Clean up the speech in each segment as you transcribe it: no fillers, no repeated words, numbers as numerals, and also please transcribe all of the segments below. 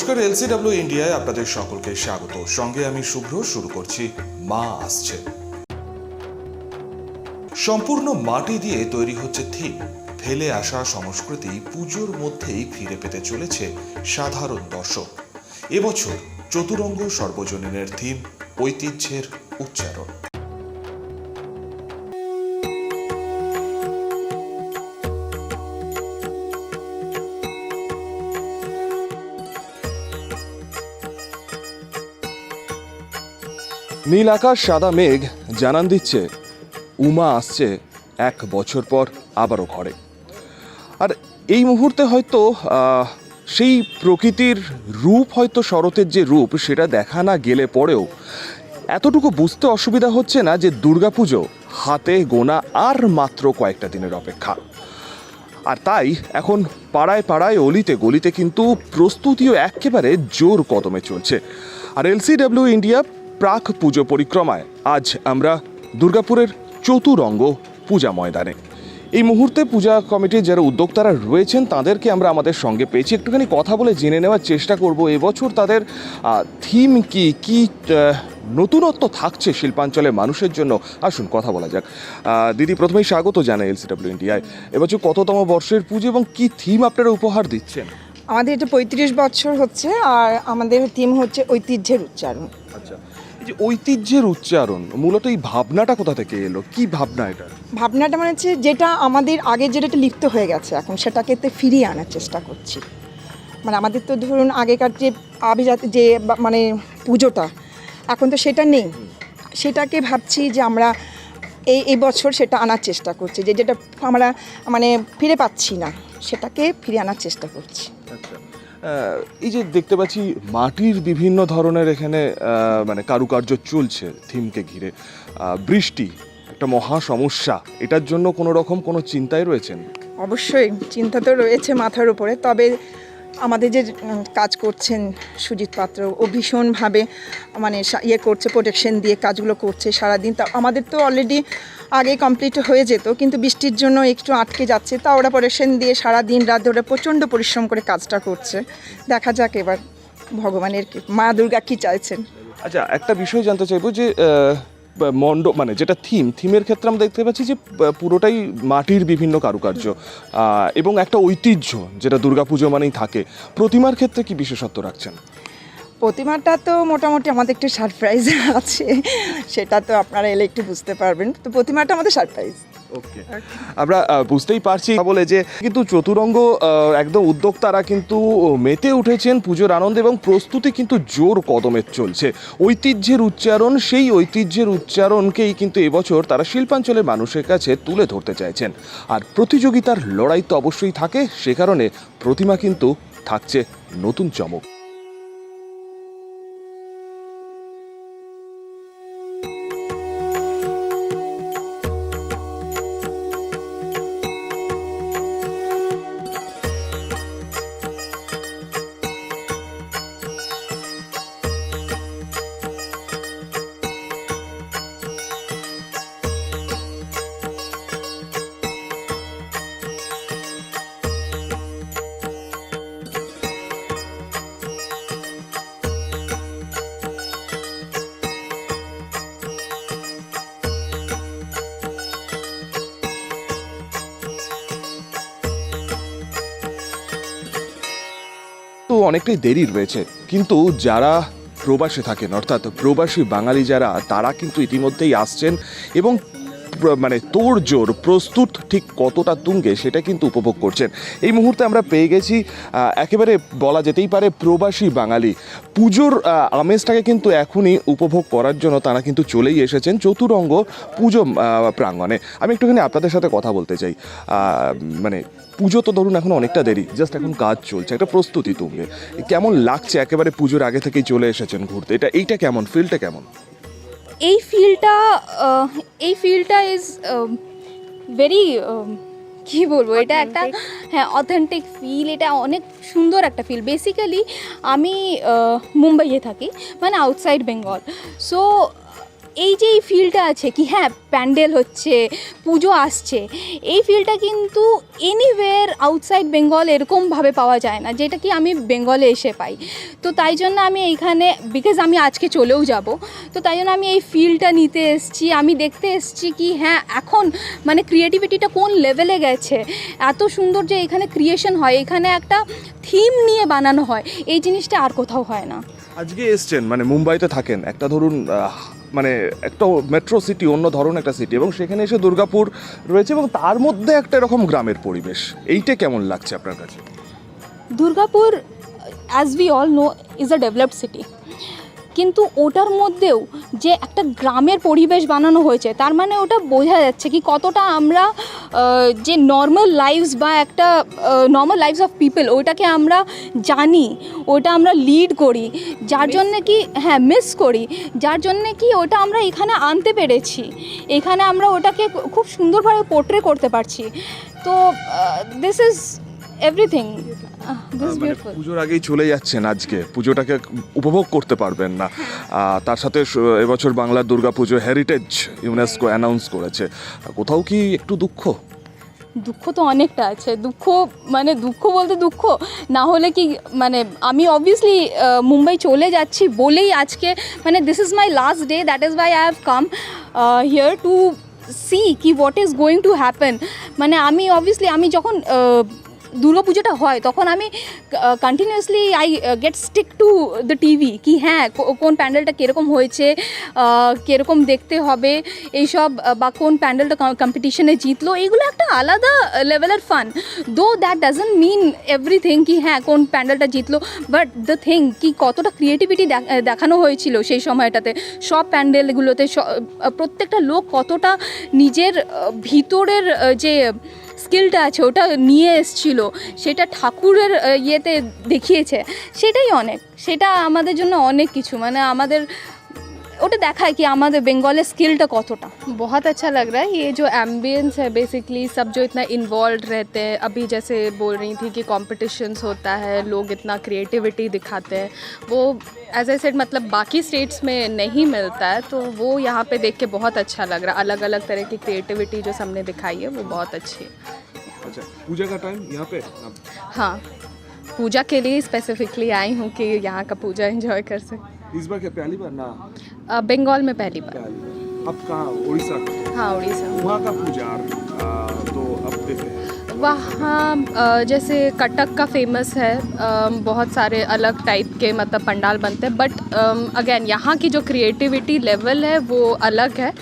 নমস্কার, এলসিডব্লিউ ইন্ডিয়ায় আপনাদের সকলকে স্বাগত। সঙ্গে আমি শুভ্র। শুরু করছি মা আসছে। সম্পূর্ণ মাটি দিয়ে তৈরি হচ্ছে থিম। ফেলে আসা সংস্কৃতি পুজোর মধ্যেই ফিরে পেতে চলেছে সাধারণ দর্শক। এবছর চতুরঙ্গ সর্বজনীনের থিম ঐতিহ্যের উচ্চারণ। নীল আকাশ সাদা মেঘ জানান দিচ্ছে উমা আসছে 1 বছর পর আবারও ঘরে। আর এই মুহূর্তে হয়তো সেই প্রকৃতির রূপ, হয়তো শরতের যে রূপ সেটা দেখা না গেলে পরেও এতটুকু বুঝতে অসুবিধা হচ্ছে না যে দুর্গাপুজো হাতে গোনা আর মাত্র কয়েকটা দিনের অপেক্ষা। আর তাই এখন পাড়ায় পাড়ায় অলিতে গলিতে কিন্তু প্রস্তুতিও একেবারে জোর কদমে চলছে। আর এলসিডব্লিউ ইন্ডিয়া প্রাক পুজো পরিক্রমায় আজ আমরা দুর্গাপুরের চতুরঙ্গ পূজা ময়দানে। এই মুহূর্তে পূজা কমিটির যারা উদ্যোক্তারা রয়েছেন তাদেরকে আমরা আমাদের সঙ্গে পেয়েছি। একটুখানি কথা বলে জেনে নেওয়ার চেষ্টা করব এবছর তাদের থিম কি নতুনত্ব থাকছে শিল্পাঞ্চলের মানুষের জন্য। আসুন কথা বলা যাক। দিদি, প্রথমেই স্বাগত জানাই এলসিডব্লিউ ইন্ডিয়ায়। এবছর কততম বর্ষের পুজো এবং কি থিম আপনারা উপহার দিচ্ছেন? আমাদের এটা 35 বছর হচ্ছে, আর আমাদের থিম হচ্ছে ঐতিহ্যের উচ্চারণ। আচ্ছা, এই যে ঐতিহ্যের উচ্চারণ, মূলত এই ভাবনাটা কোথা থেকে এলো? কি ভাবনা এটা? ভাবনাটা মানে হচ্ছে যেটা আমাদের আগে যেটা লিপ্ত হয়ে গেছে এখন সেটাকে ফিরিয়ে আনার চেষ্টা করছি। মানে আমাদের তো ধরুন আগেকার যে আভিজাত যে মানে পুজোটা এখন তো সেটা নেই, সেটাকে ভাবছি যে আমরা এই বছর সেটা আনার চেষ্টা করছি, যেটা আমরা মানে ফিরে পাচ্ছি না সেটাকে ফিরে আনার চেষ্টা করছি। আচ্ছা, এই যে দেখতে পাচ্ছি মাটির বিভিন্ন ধরনের এখানে মানে কারুকার্য চলছে থিমকে ঘিরে। বৃষ্টি একটা মহা সমস্যা, এটার জন্য কোনো রকম কোনো চিন্তায় রয়েছেন? অবশ্যই চিন্তা তো রয়েছে মাথার উপরে, তবে আমাদের যে কাজ করছেন সুজিত পাত্র, ও ভীষণভাবে মানে করছে, প্রোটেকশন দিয়ে কাজগুলো করছে সারাদিন। তা আমাদের তো অলরেডি আগে কমপ্লিট হয়ে যেত, কিন্তু বৃষ্টির জন্য একটু আটকে যাচ্ছে। তা ওরা প্রোটেকশন দিয়ে সারাদিন রাত ধরে প্রচণ্ড পরিশ্রম করে কাজটা করছে। দেখা যাক এবার ভগবানের মা দুর্গা কী চাইছেন। আচ্ছা, একটা বিষয় জানতে চাইবো যে মণ্ডপ মানে যেটা থিমের ক্ষেত্রে আমরা দেখতে পাচ্ছি যে পুরোটাই মাটির বিভিন্ন কারুকার্য এবং একটা ঐতিহ্য যেটা দুর্গাপুজো মানেই থাকে। প্রতিমার ক্ষেত্রে কি বিশেষত্ব রাখছেন? প্রতিমাটা তো মোটামুটি আমাদের একটু সারপ্রাইজ আছে, সেটা তো আপনারা এলে একটু বুঝতে পারবেন। তো প্রতিমাটা আমাদের সারপ্রাইজ। ওকে, আমরা বুঝতেই পারছি বলে যে কিন্তু চতুরঙ্গ একদম উদ্যোক্তারা কিন্তু মেতে উঠেছেন পুজোর আনন্দ এবং প্রস্তুতি কিন্তু জোর কদমে চলছে। ঐতিহ্যের উচ্চারণ, সেই ঐতিহ্যের উচ্চারণকেই কিন্তু এবছর তারা শিল্পাঞ্চলের মানুষের কাছে তুলে ধরতে চাইছেন। আর প্রতিযোগিতার লড়াই তো অবশ্যই থাকে, সে কারণে প্রতিমা কিন্তু থাকছে নতুন চমক। তো অনেকটাই দেরি রয়েছে, কিন্তু যারা প্রবাসে থাকেন অর্থাৎ প্রবাসী বাঙালি যারা, তারা কিন্তু ইতিমধ্যেই আসছেন এবং মানে তোড়জোড় প্রস্তুত ঠিক কতটা তুঙ্গে সেটা কিন্তু উপভোগ করছেন। এই মুহূর্তে আমরা পেয়ে গেছি একেবারে বলা যেতেই পারে প্রবাসী বাঙালি। পুজোর আমেজটাকে কিন্তু এখনই উপভোগ করার জন্য তারা কিন্তু চলেই এসেছেন চতুরঙ্গ পুজো প্রাঙ্গণে। আমি একটুখানি আপনাদের সাথে কথা বলতে চাই। মানে পুজো তো ধরুন এখন অনেকটা দেরি, জাস্ট এখন কাজ চলছে, একটা প্রস্তুতি তুঙ্গে। কেমন লাগছে? একেবারে পুজোর আগে থেকেই চলে এসেছেন ঘুরতে, এইটা কেমন, ফিলটা কেমন? এই ফিলটা ইজ ভেরি কী বলবো, এটা একটা অথেন্টিক ফিল, এটা অনেক সুন্দর একটা ফিল। বেসিক্যালি আমি মুম্বাইয়ে থাকি, মানে আউটসাইড বেঙ্গল। সো এই যে এই ফিলটা আছে কি হ্যাঁ প্যান্ডেল হচ্ছে, পুজো আসছে, এই ফিলটা কিন্তু এনিওয়ের আউটসাইড বেঙ্গল এরকমভাবে পাওয়া যায় না, যেটা কি আমি বেঙ্গলে এসে পাই। তো তাই জন্য আমি এইখানে, বিকজ আমি আজকে চলেও যাব, তো তাই জন্য আমি এই ফিলটা নিতে এসেছি, আমি দেখতে এসেছি কি হ্যাঁ এখন মানে ক্রিয়েটিভিটিটা কোন লেভেলে গেছে, এত সুন্দর যে এখানে ক্রিয়েশন হয়, এখানে একটা থিম নিয়ে বানানো হয়, এই জিনিসটা আর কোথাও হয় না। আজকে এসছেন মানে মুম্বাইতে থাকেন, একটা ধরুন মানে একটা মেট্রো সিটি, অন্য ধরনের একটা সিটি, এবং সেখানে এসে দুর্গাপুর রয়েছে এবং তার মধ্যে একটা এরকম গ্রামের পরিবেশ, এইটা কেমন লাগছে আপনার কাছে? Durgapur as we all know is a developed city, কিন্তু ওটার মধ্যেও যে একটা গ্রামের পরিবেশ বানানো হয়েছে, তার মানে ওটা বোঝা যাচ্ছে কি কতটা আমরা যে নর্মাল লাইফস বা একটা নর্মাল লাইফস অফ পিপল ওইটাকে আমরা জানি, ওটা আমরা লিড করি, যার জন্যে কি হ্যাঁ মিস করি, যার জন্যে কি ওটা আমরা এখানে আনতে পেরেছি, এখানে আমরা ওটাকে খুব সুন্দরভাবে পোর্ট্রে করতে পারছি। তো দিস ইজ এভরিথিং, দিস মানে বিউটিফুল। পুজোর আগেই চলে যাচ্ছেন, আজকে পুজোটাকে উপভোগ করতে পারবেন না। তার সাথে এবছর বাংলার দুর্গাপুজো হেরিটেজ ইউনেস্কো অ্যানাউন্স করেছে, কোথাও কি একটু দুঃখ? দুঃখ তো অনেকটা আছে, দুঃখ মানে দুঃখ বলতে দুঃখ না হলে কি মানে আমি অবভিয়াসলি মুম্বাই চলে যাচ্ছি বলেই আজকে মানে this is my last day, that is why I have come here to see কি what is going to happen. মানে আমি অবভিয়াসলি আমি যখন দুর্গাপুজোটা হয় তখন আমি continuously I get stick to the TV কি হ্যাঁ কোন প্যান্ডেলটা কীরকম হয়েছে, কীরকম দেখতে হবে এইসব, বা কোন প্যান্ডেলটা কম্পিটিশনে জিতলো, এগুলো একটা আলাদা লেভেলের ফান। দো দ্যাট ডাজন্ট মিন এভরিথিং কি হ্যাঁ কোন প্যান্ডেলটা জিতলো, বাট দ্য থিং কি কতটা ক্রিয়েটিভিটি দেখানো হয়েছিল সেই সময়টাতে, সব প্যান্ডেলগুলোতে প্রত্যেকটা লোক কতটা নিজের ভিতরের যে স্কিলটা আছে ওটা নিয়ে এসেছিল, সেটা ঠাকুরের ইয়েতে দেখিয়েছে, সেটাই অনেক, সেটা আমাদের জন্য অনেক কিছু, মানে আমাদের ওটা দেখায় কি আমাদের বেঙ্গলের স্কিলটা কতটা। बहुत अच्छा लग रहा है ये जो एम्बियंस है, बेसिकली सब जो इतना इन्वॉल्व रहते हैं, अभी जैसे बोल रही थी कि कॉम्पिटिशन्स होता है, लोग इतना क्रिएटिविटी दिखाते हैं, वो एज ए सेड मतलब बाकी स्टेट्स में नहीं मिलता है, तो वो यहाँ पे देख के बहुत अच्छा लग रहा है। अलग अलग तरह की क्रिएटिविटी जो सबने दिखाई है वो बहुत अच्छी है। अच्छा, पूजा का टाइम यहाँ पे हाँ, पूजा के लिए स्पेसिफिकली आई हूँ कि यहाँ का पूजा एंजॉय कर सकें। इस बार क्या पहली बार ना? बंगाल में पहली बार। अब कहाँ, उड़ीसा का? हाँ, उड़ीसा। वहाँ का पूजा तो अब देखे वहाँ जैसे कटक का फेमस है, बहुत सारे अलग टाइप के मतलब पंडाल बनते हैं, बट अगेन यहाँ की जो क्रिएटिविटी लेवल है वो अलग है,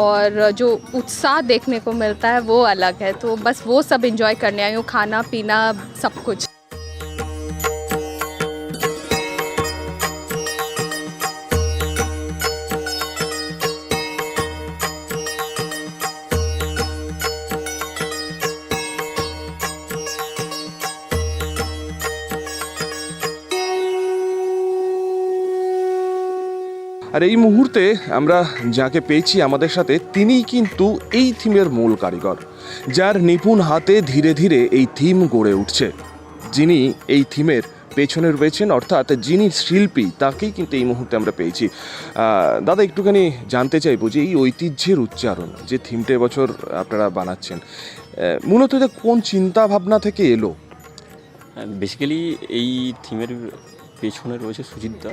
और जो उत्साह देखने को मिलता है वो अलग है, तो बस वो सब एंजॉय करने आई हूँ, खाना पीना सब कुछ। আর এই মুহূর্তে আমরা যাকে পেয়েছি আমাদের সাথে, তিনিই কিন্তু এই থিমের মূল কারিগর, যার নিপুণ হাতে ধীরে ধীরে এই থিম গড়ে উঠছে, যিনি এই থিমের পেছনে রয়েছেন, অর্থাৎ যিনি শিল্পী তাকেই কিন্তু এই মুহূর্তে আমরা পেয়েছি। দাদা, একটুখানি জানতে চাইবো যে এই ঐতিহ্যের উচ্চারণ যে থিমটা এবছর আপনারা বানাচ্ছেন, মূলত এটা কোন চিন্তা ভাবনা থেকে এলো? বেসিক্যালি এই থিমের পেছনে রয়েছে সুজিত দা,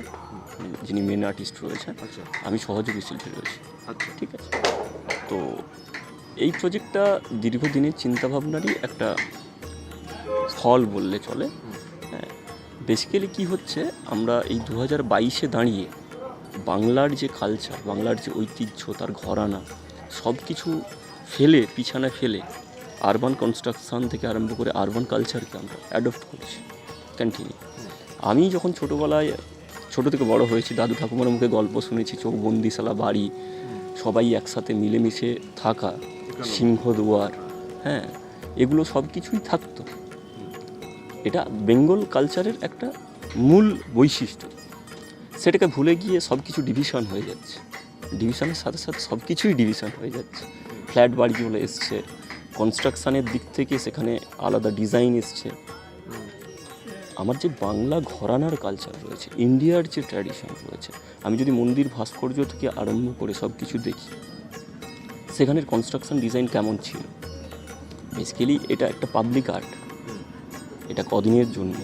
যিনি মেন আর্টিস্ট রয়েছেন, আমি সহযোগী শিল্পী রয়েছি। ঠিক আছে, তো এই প্রজেক্টটা দীর্ঘদিনের চিন্তাভাবনারই একটা ফল বললে চলে। হ্যাঁ, বেসিক্যালি কী হচ্ছে, আমরা এই 2022-এ দাঁড়িয়ে বাংলার যে কালচার, বাংলার যে ঐতিহ্য, তার ঘরানা সব কিছু ফেলে, পিছনে ফেলে আরবান কনস্ট্রাকশন থেকে আরম্ভ করে আরবান কালচারকে আমরা অ্যাডপ্ট করছি কন্টিনিউ। আমি যখন ছোটো থেকে বড় হয়েছি, দাদু ঠাকুমার মুখে গল্প শুনেছি, চোখ বন্দিশালা বাড়ি, সবাই একসাথে মিলেমিশে থাকা, সিংহদুয়ার, হ্যাঁ, এগুলো সব কিছুই থাকতো। এটা বেঙ্গল কালচারের একটা মূল বৈশিষ্ট্য। সেটাকে ভুলে গিয়ে সব কিছু ডিভিশন হয়ে যাচ্ছে, ডিভিশনের সাথে সাথে সব কিছুই ডিভিশন হয়ে যাচ্ছে। ফ্ল্যাট বাড়িগুলো এসছে, কনস্ট্রাকশানের দিক থেকে সেখানে আলাদা ডিজাইন এসছে, আমার যে বাংলা ঘরানার কালচার রয়েছে, ইন্ডিয়ার যে ট্র্যাডিশন রয়েছে, আমি যদি মন্দির ভাস্কর্য থেকে আরম্ভ করে সব কিছু দেখি, সেখানের কনস্ট্রাকশন ডিজাইন কেমন ছিল। বেসিক্যালি এটা একটা পাবলিক আর্ট, এটা কদিনের জন্য।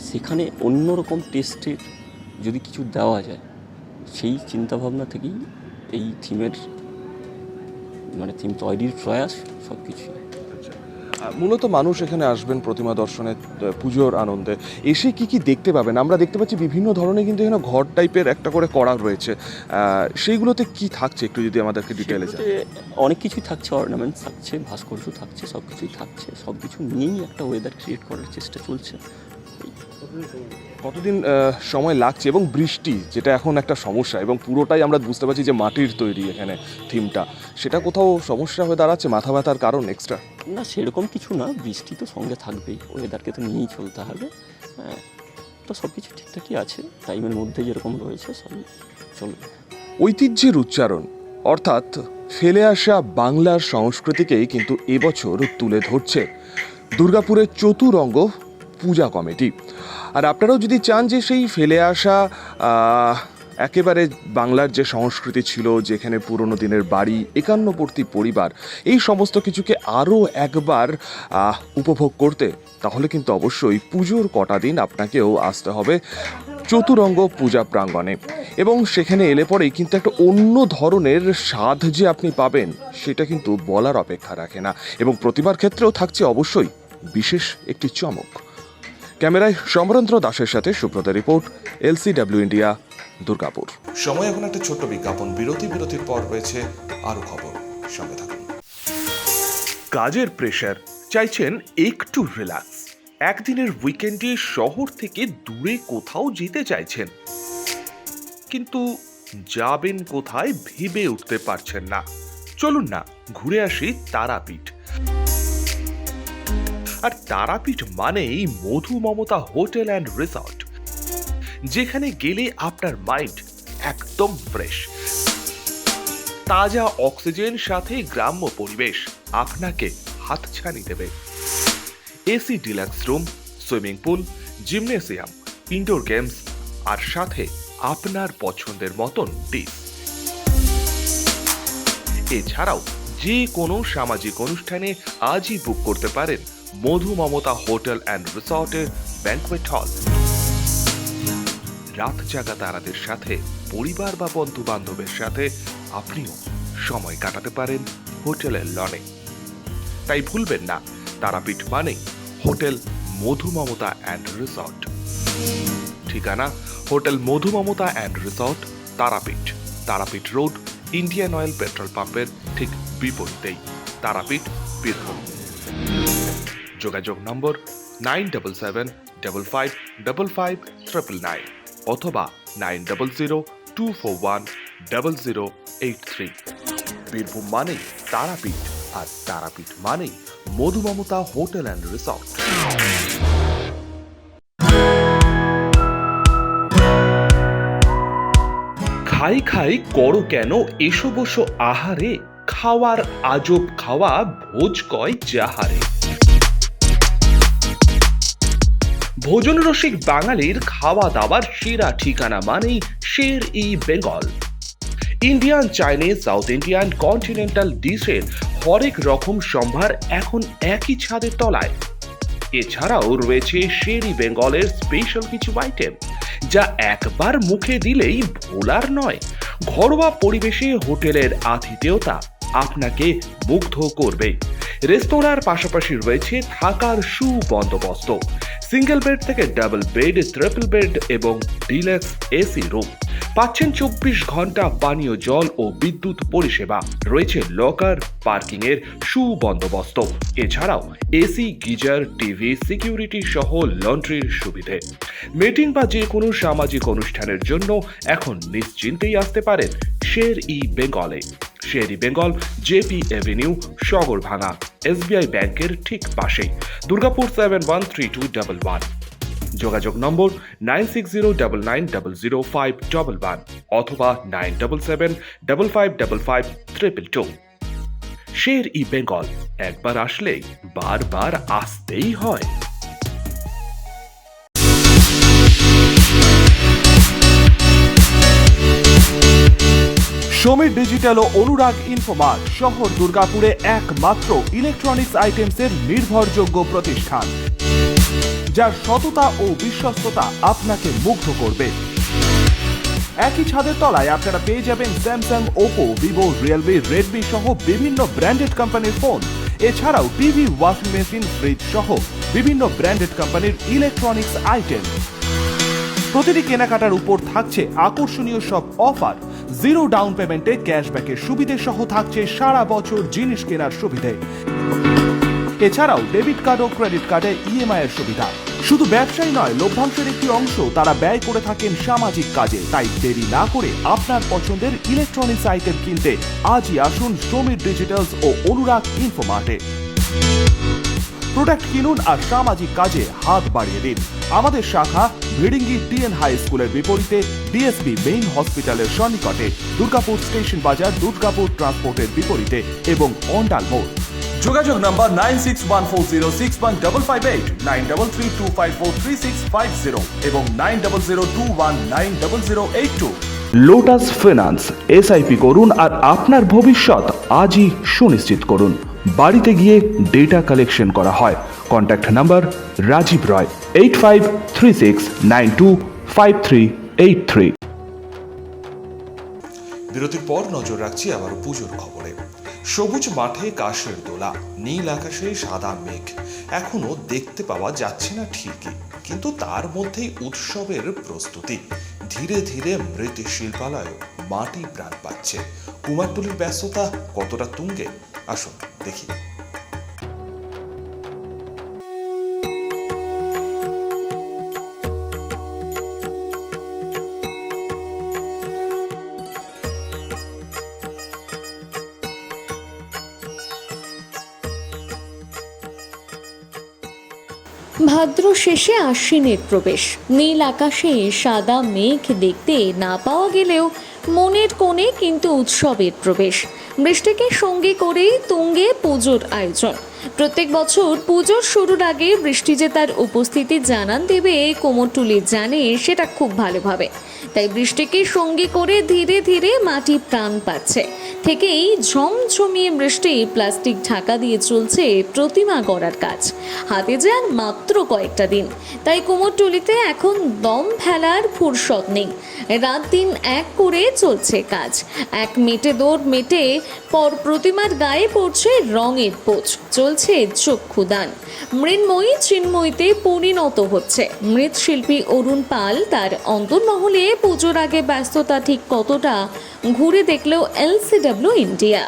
সেখানে অন্যরকম টেস্টের যদি কিছু দেওয়া যায়, সেই চিন্তাভাবনা থেকেই এই থিমের মানে থিম তৈরির প্রয়াস সব কিছুই। মূলত মানুষ এখানে আসবেন প্রতিমা দর্শনে, পুজোর আনন্দে। এসে কি কি দেখতে পাবেন? আমরা দেখতে পাচ্ছি বিভিন্ন ধরনের কিন্তু এখানে ঘর টাইপের একটা করে করা রয়েছে, সেইগুলোতে কি থাকছে একটু যদি আমাদেরকে ডিটেলে জানান। সেগুলোতে অনেক কিছুই থাকছে, অর্নামেন্টস থাকছে, ভাস্কর্য থাকছে, সব কিছুই থাকছে। সব কিছু নিয়েই একটা ওয়েদার ক্রিয়েট করার চেষ্টা চলছে। কতদিন সময় লাগছে? এবং বৃষ্টি যেটা এখন একটা সমস্যা, এবং পুরোটাই আমরা বুঝতে পারছি যে মাটির তৈরি এখানে থিমটা, সেটা কোথাও সমস্যা হয়ে দাঁড়াচ্ছে, মাথা ব্যথার কারণ এক্সট্রা? না, সেরকম কিছু না, বৃষ্টি তো সঙ্গে থাকবেই, ওয়েদারকে তো নিয়েই চলতে হবে। হ্যাঁ, তো সব কিছু ঠিকঠাকই আছে, টাইমের মধ্যে যেরকম রয়েছে সবই চলবে। ঐতিহ্যের উচ্চারণ অর্থাৎ ফেলে আসা বাংলার সংস্কৃতিকেই কিন্তু এবছর তুলে ধরছে দুর্গাপুরের চতুরঙ্গ পূজা কমিটি। আর আপনারাও যদি চান যে সেই ফেলে আসা একেবারে বাংলার যে সংস্কৃতি ছিল, যেখানে পুরনো দিনের বাড়ি, একান্নবর্তী পরিবার, এই সমস্ত কিছুকে আরও একবার উপভোগ করতে, তাহলে কিন্তু অবশ্যই পুজোর কটা দিন আপনাকেও আসতে হবে চতুরঙ্গ পূজা প্রাঙ্গণে। এবং সেখানে এলে পরেই কিন্তু একটা অন্য ধরনের স্বাদ যে আপনি পাবেন, সেটা কিন্তু বলার অপেক্ষা রাখে না। এবং প্রতিমার ক্ষেত্রেও থাকছে অবশ্যই বিশেষ একটি চমক। ক্যামেরায় সমরেন্দ্র দাসের সাথে Subrata report, LCW India, Durgapur. সময় এখন একটা ছোট্ট বিজ্ঞাপন বিরতির পর রয়েছে আরো খবর, সঙ্গে থাকুন। কাজের প্রেশার, চাইছেন একটু রিল্যাক্স, একদিনের উইকেন্ডে শহর থেকে দূরে কোথাও যেতে চাইছেন, কিন্তু যাবেন কোথায় ভেবে উঠতে পারছেন না। চলুন না ঘুরে আসি তারাপীঠ। আর তারাপীঠ মানেই মধু মমতা হোটেল অ্যান্ড রিসর্ট, যেখানে গেলে আপনার মাইন্ড একদম ফ্রেশ। তাজা অক্সিজেন সাথে গ্রাম্য পরিবেশ আপনাকে হাতছানি দেবে। AC deluxe room, swimming pool, gymnasium, indoor games, আর সাথে আপনার পছন্দের মতন ডিশ। এছাড়াও যে কোনো সামাজিক অনুষ্ঠানে আজই বুক করতে পারেন মধু মমতা হোটেল অ্যান্ড রিসর্টের ব্যাংকুয়েট হল। রাত জাগা তারাদের সাথে, পরিবার বা বন্ধু বান্ধবের সাথে আপনিও সময় কাটাতে পারেন হোটেলের লনে। তাই ভুলবেন না, তারাপীঠ মানে hotel Madhu Mamata and resort. ঠিকানা hotel Madhu Mamata and resort, Tarapith, Tarapith road, Indian Oil petrol পাম্পের ঠিক বিপরীতেই, তারাপীঠ, বীরভূম। যোগাযোগ নম্বর 9775555599 অথবা 9002410083। বীরভূম মানেই তারাপীঠ, আর তারাপীঠ মানেই মধু মমতা হোটেল অ্যান্ড রিসর্ট। খাই খাই করো কেন এসো বসো আহারে, খাওয়ার আজব খাওয়া ভোজ কয় যাহারে। ভোজন রসিক বাঙালির খাওয়া দাওয়ার সেরা ঠিকানা মানেই Sher e Bengal. Indian, Chinese, south Indian, continental ডিশের হরেক রকম সম্ভার এখন একই ছাদের তলায়। এছাড়াও রয়েছে শের ই বেঙ্গলের স্পেশাল কিছু আইটেম, যা একবার মুখে দিলেই ভোলার নয়। ঘরোয়া পরিবেশে হোটেলের আতিথেয়তা আপনাকে মুগ্ধ করবে। রেস্তোরাঁর পাশাপাশি রয়েছে থাকার সুবন্দোবস্ত, সিঙ্গেল বেড থেকে ডাবল বেড, ট্রিপল বেড এবং ডিলাক্স এসি রুম। পাচ্ছেন 24 ঘন্টা পানীয় জল ও বিদ্যুৎ পরিষেবা, রয়েছে লকার, পার্কিং এর সুবন্দোবস্ত। এছাড়াও এসি, গিজার, টিভি, সিকিউরিটি সহ লন্ড্রির সুবিধে। মিটিং বা যে কোনো সামাজিক অনুষ্ঠানের জন্য এখন নিশ্চিন্তেই আসতে পারেন শের ই বেঙ্গলে। Sher e Bengal, JP avenue, Sagarbhanga, SBI ব্যাংকের ঠিক পাশেই, দুর্গাপুর 713211। যোগাযোগ নম্বর 9609900511 অথবা 9775555222। শের ই বেঙ্গল, একবার আসলেই বারবার আসতেই হয়। সমীর ডিজিটাল ও অনুরাগ ইনফোমার্ট শহর দুর্গাপুরে একমাত্র ইলেকট্রনিক্স আইটেমসের নির্ভরযোগ্য প্রতিষ্ঠান, যার সততা ও বিশ্বস্ততা আপনাকে মুগ্ধ করবে। একই ছাদের তলায় আপনারা পেয়ে যাবেন Samsung, Oppo, Vivo, Realme, Redmi সহ বিভিন্ন ব্র্যান্ডেড কোম্পানির ফোন। এছাড়াও টিভি, ওয়াশিং মেশিন, ফ্রিজ সহ বিভিন্ন ব্র্যান্ডেড কোম্পানির ইলেকট্রনিক্স আইটেম। প্রতিটি কেনাকাটার উপর থাকছে আকর্ষণীয় সব অফার। জিরো ডাউন পেমেন্টে ক্যাশব্যাকের সুবিধে সহ থাকছে সারা বছর জিনিস কেনার সুবিধে। এছাড়াও ডেবিট কার্ড ও ক্রেডিট কার্ডে ইএমআই এর সুবিধা। শুধু ব্যবসায়ী নয়, লভ্যাংশের একটি অংশ তারা ব্যয় করে থাকেন সামাজিক কাজে। তাই দেরি না করে আপনার পছন্দের ইলেকট্রনিক্স আইটেম কিনতে আজই আসুন সমীর ডিজিটালস ও অনুরাগ ইনফোমার্টে। প্রোডাক্ট কিনুন আর সামাজিক কাজে হাত বাড়িয়ে দিন। আমাদের শাখা ভিড়িঙ্গি টিএন হাই স্কুলের বিপরীতে ডিএসপি মেইন হসপিটালের সন্নিকটে, দুর্গাপুর স্টেশন বাজার, দুর্গাপুর ট্রান্সপোর্টের বিপরীতে এবং অন্ডাল মোড়। যোগাযোগ নাম্বার 9614061558, 9332543650 এবং 9002190082। লোটাস ফিনান্স, এসআইপি করুন আর আপনার ভবিষ্যৎ আজই সুনিশ্চিত করুন। বাড়িতে গিয়ে ডেটা কালেকশন করা হয়। কন্ট্যাক্ট নাম্বার রাজীব রয়, 8536925383। বিরতির পর নজর রাখছি আবার পুজোর খবরে। সবুজ মাঠে কাশের দোলা, নীল আকাশে সাদা মেঘ এখনো দেখতে পাওয়া যাচ্ছে না ঠিকই, কিন্তু তার মধ্যেই উৎসবের প্রস্তুতি। ধীরে ধীরে মৃৎ শিল্পালয় মাটি প্রাণ পাচ্ছে। কুমারটুলির ব্যস্ততা কতটা তুঙ্গে, আসুন দেখি। ভাদ্র শেষে আশ্বিনের প্রবেশ। নীল আকাশে সাদা মেঘ দেখতে না পাওয়া গেলেও মনের কোণে কিন্তু উৎসবের প্রবেশ। বৃষ্টিকে সঙ্গে করেই তুঙ্গে পুজোর আয়োজন। প্রত্যেক বছর পুজোর শুরুর আগে বৃষ্টি যে তার উপস্থিতি জানান দেবে কুমোরটুলি জানে সেটা খুব ভালোভাবে। তাই বৃষ্টিকে সঙ্গে করে ধীরে ধীরে মাটি প্রাণ পাচ্ছে। থেকেই ঝমঝমিয়ে বৃষ্টি প্লাস্টিক ঢাকা দিয়ে চলছে প্রতিমা গড়ার কাজ। হাতে যে আর মাত্র কয়েকটা দিন, তাই কুমোরটুলিতে এখন দম ফেলার ফুরসত নেই। রাত দিন এক করে চলছে কাজ। এক মেটে দৌড় মেটে পর প্রতিমার গায়ে পড়ছে রঙের পোচ। চলছে চক্ষুদান। মৃন্ময়ী চিন্ময়ীতে পরিণত হচ্ছে। মৃৎশিল্পী অরুণ পাল তার অন্তর্মহলে পুজোর আগে ব্যস্ততা ঠিক কতটা ঘুরে দেখলেও এলসিডব্লিউ ইন্ডিয়া।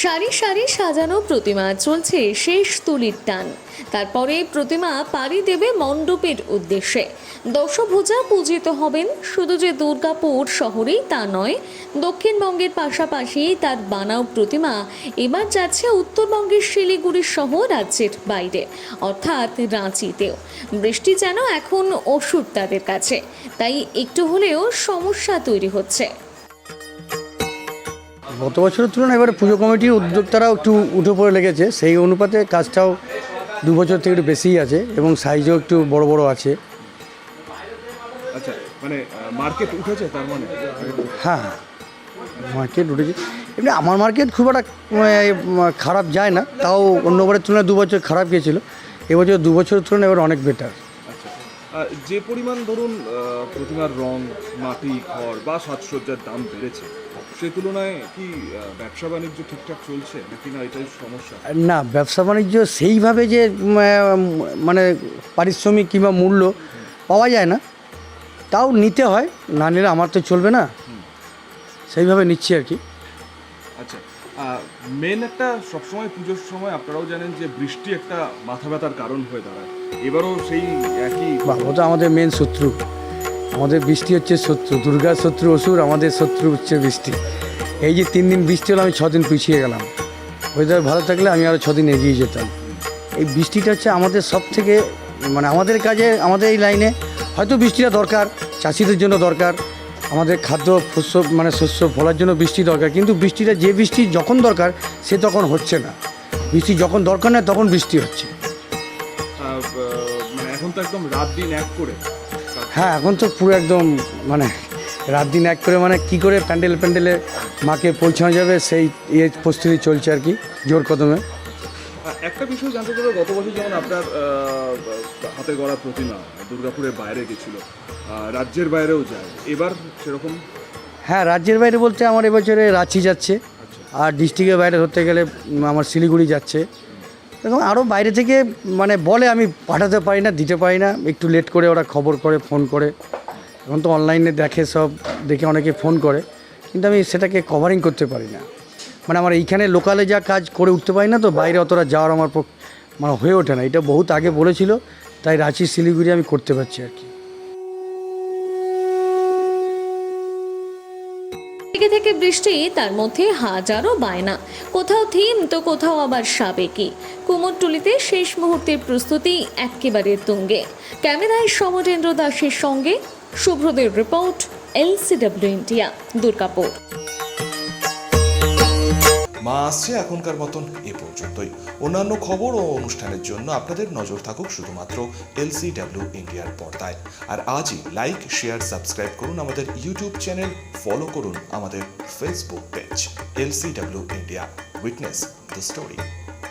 সারি সারি সাজানো প্রতিমা, চলছে শেষ তুলির টান। তারপরে প্রতিমা পাড়ি দেবে মণ্ডপের উদ্দেশ্যে। দশভুজা পূজিত হবেন। শুধু যে দুর্গাপুর শহরেই তা নয়, দক্ষিণবঙ্গের পাশাপাশি তার বানাও প্রতিমা এবার যাচ্ছে উত্তরবঙ্গের শিলিগুড়ি সহ রাজ্যের বাইরে, অর্থাৎ রাঁচিতেও। বৃষ্টি যেন এখন ওষুধ তাদের কাছে, তাই একটু হলেও সমস্যা তৈরি হচ্ছে। গত বছরের তুলনায় এবারে পুজো কমিটির উদ্যোক্তারাও একটু উঠে পড়ে লেগেছে। সেই অনুপাতে কাজটাও 2 বছর থেকে একটু বেশিই আছে এবং সাইজও একটু বড় বড় আছে। আচ্ছা, মানে মার্কেট উঠেছে তার মানে? হ্যাঁ, মার্কেট উঠেছে। এমনি আমার মার্কেট খুব একটা খারাপ যায় না, তাও অন্যবারের তুলনায় 2 বছর খারাপ গিয়েছিল। এবছর 2 বছরের তুলনায় এবার অনেক বেটার। আচ্ছা, যে পরিমাণ ধরুন প্রতিমার রং, মাটি, খড় বা সাজসজ্জার দাম বেড়েছে, সেই তুলনায় কি ব্যবসা বাণিজ্য ঠিকঠাক চলছে নাকি না এটাই সমস্যা? না, ব্যবসা বাণিজ্য সেইভাবে যে মানে পারিশ্রমিক কিংবা মূল্য পাওয়া যায় না, তাও নিতে হয়, না নিলে আমার তো চলবে না, সেইভাবে নিচ্ছি আর কি। আচ্ছা, মেন একটা সবসময় পুজোর সময় আপনারাও জানেন যে বৃষ্টি একটা মাথা ব্যথার কারণ হয়ে দাঁড়ায়। এবারও সেই একই। ওটা আমাদের মেন শত্রু। আমাদের বৃষ্টি হচ্ছে শত্রু। দুর্গার শত্রু অসুর, আমাদের শত্রু হচ্ছে বৃষ্টি। এই যে 3 দিন বৃষ্টি হলো, আমি 6 দিন পিছিয়ে গেলাম। ওয়েদার ভালো থাকলে আমি আরও 6 দিন এগিয়ে যেতাম। এই বৃষ্টিটা হচ্ছে আমাদের সব থেকে, মানে আমাদের কাজে, আমাদের এই লাইনে হয়তো বৃষ্টিটা দরকার, চাষিদের জন্য দরকার, আমাদের খাদ্য শস্য মানে শস্য ফলার জন্য বৃষ্টি দরকার, কিন্তু বৃষ্টিটা যে বৃষ্টি যখন দরকার সে তখন হচ্ছে না। বৃষ্টি যখন দরকার না তখন বৃষ্টি হচ্ছে। মানে এখন তো একদম রাত দিন এক করে। হ্যাঁ, এখন তো পুরো একদম মানে রাত দিন এক করে, মানে কি করে প্যান্ডেলে মাকে পৌঁছানো যাবে সেই প্রস্তুতি চলছে আর কি জোর কদমে। একটা বিষয় জানতে চাইবো, গত বছর যেমন আপনার হাতে গড়া প্রতিমা দুর্গাপুরের বাইরে গেছিল, রাজ্যের বাইরেও যায়, এবার সেরকম? হ্যাঁ, রাজ্যের বাইরে বলতে আমার এবছরে রাঁচি যাচ্ছে, আর ডিস্ট্রিক্টের বাইরে ধরতে গেলে আমার শিলিগুড়ি যাচ্ছে। এরকম আরও বাইরে থেকে মানে বলে, আমি পাঠাতে পারি না, দিতে পারি না, একটু লেট করে ওরা খবর করে, ফোন করে। এখন তো অনলাইনে দেখে, সব দেখে অনেকে ফোন করে, কিন্তু আমি সেটাকে কভারিং করতে পারি না। মানে আমার এইখানে লোকালে যা কাজ করে উঠতে পারি না, তো বাইরে অতটা যাওয়ার আমার মানে হয়ে ওঠে না। এটা বহুত আগে বলেছিল, তাই রাঁচি শিলিগুড়ি আমি করতে পারছি আর কি। থেকে থেকে বৃষ্টি, তার মধ্যে হাজারো বায়না, কোথাও থিম তো কোথাও আবার সাবেকি। কুমোরটুলিতে শেষ মুহূর্তের প্রস্তুতি একেবারে তুঙ্গে। ক্যামেরায় সমরেন্দ্র দাসের সঙ্গে শুভ্রদের রিপোর্ট, LCW ইন্ডিয়া, দুর্গাপুর। মা আসছে এখনকার মতন এ পর্যন্তই। অন্যান্য খবর ও অনুষ্ঠানের জন্য আপনাদের নজর থাকুক শুধুমাত্র LCW ইন্ডিয়ার পর্দায়। আর আজই লাইক, শেয়ার, সাবস্ক্রাইব করুন আমাদের ইউটিউব চ্যানেল, ফলো করুন আমাদের Facebook page LCW India, witness the story.